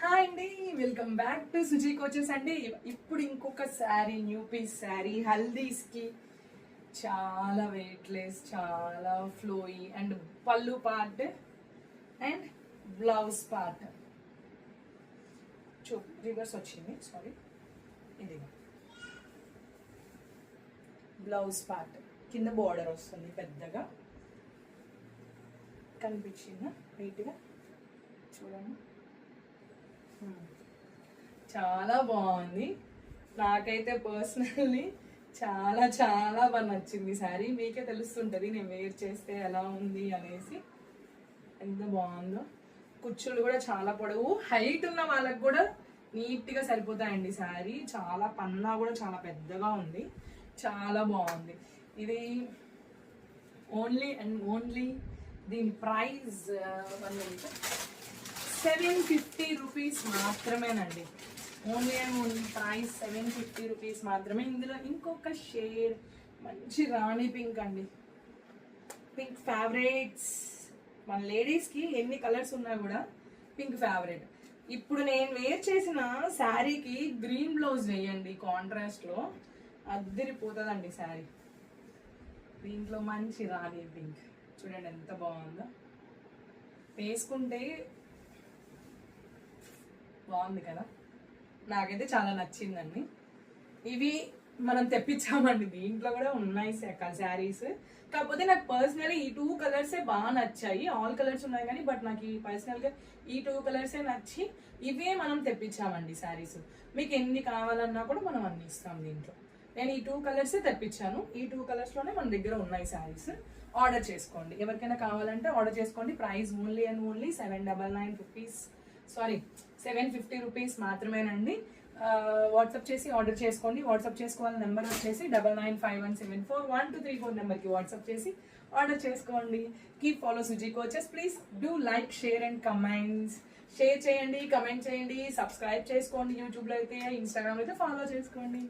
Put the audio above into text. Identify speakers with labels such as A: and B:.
A: Hi అండి, welcome back to Suji కోచెస్ అండి. ఇప్పుడు ఇంకొక శారీ, న్యూ పీస్ శారీ, హల్దీస్కి చాలా వెయిట్లెస్, చాలా flowy and pallu part and blouse part reverse వచ్చింది, సారీ. ఇది బ్లౌజ్ పార్ట్ కింద బోర్డర్ వస్తుంది, పెద్దగా కనిపించిందా నీట్గా చూడండి. చాలా బాగుంది, నాకైతే పర్సనల్లీ చాలా చాలా బాగా నచ్చింది శారీ. మీకే తెలుస్తుంటుంది నేను వేర్ చేస్తే ఎలా ఉంది అనేసి, ఎంత బాగుందో. కుచ్చులు కూడా చాలా పొడవు, హైట్ ఉన్న వాళ్ళకి కూడా నీట్గా సరిపోతాయండి శారీ. చాలా పన్నా కూడా చాలా పెద్దగా ఉంది, చాలా బాగుంది. ఇది ఓన్లీ అండ్ ఓన్లీ దీని ప్రైస్ 750 రూపీస్ మాత్రమేనండి. Only and only price 750 rupees మాత్రమే. ఇందులో ఇంకొక షేడ్ మంచి రాణి పింక్ అండి, పింక్ ఫేవరెట్స్. మన లేడీస్కి ఎన్ని కలర్స్ ఉన్నా కూడా పింక్ ఫేవరెట్. ఇప్పుడు నేను వేర్ చేసిన శారీకి గ్రీన్ బ్లౌజ్ వేయండి కాంట్రాస్ట్లో, అద్దరిపోతుందండి శారీ. దీంట్లో మంచి రాణి పింక్ చూడండి ఎంత బాగుందో, వేసుకుంటే బాగుంది కదా. నాకైతే చాలా నచ్చిందండి. ఇవి మనం తెప్పించామండి, దీంట్లో కూడా ఉన్నాయి శారీస్. కాకపోతే నాకు పర్సనల్లీ ఈ 2 కలర్సే బాగా నచ్చాయి. ఆల్ కలర్స్ ఉన్నాయి కానీ బట్ నాకు ఈ పర్సనల్గా ఈ 2 కలర్సే నచ్చి ఇవే మనం తెప్పించామండి శారీస్. మీకు ఎన్ని కావాలన్నా కూడా మనం అన్ని ఇస్తాం దీంట్లో. నేను ఈ 2 కలర్సే తెప్పించాను, ఈ 2 కలర్స్లోనే మన దగ్గర ఉన్నాయి శారీస్. ఆర్డర్ చేసుకోండి, ఎవరికైనా కావాలంటే ఆర్డర్ చేసుకోండి. Price only and only 799 rupees, sorry 750 rupees మాత్రమేనండి. వాట్సాప్ చేసి ఆర్డర్ చేసుకోండి. వాట్సాప్ చేసుకోవాలని నెంబర్ వచ్చేసి 9951741234 నెంబర్కి వాట్సాప్ చేసి ఆర్డర్ చేసుకోండి. Keep follow Suji coaches. Please do like, share and comments. Share చేయండి, కమెంట్ చేయండి, సబ్స్క్రైబ్ చేసుకోండి. యూట్యూబ్లో అయితే, ఇన్స్టాగ్రామ్లో అయితే ఫాలో చేసుకోండి.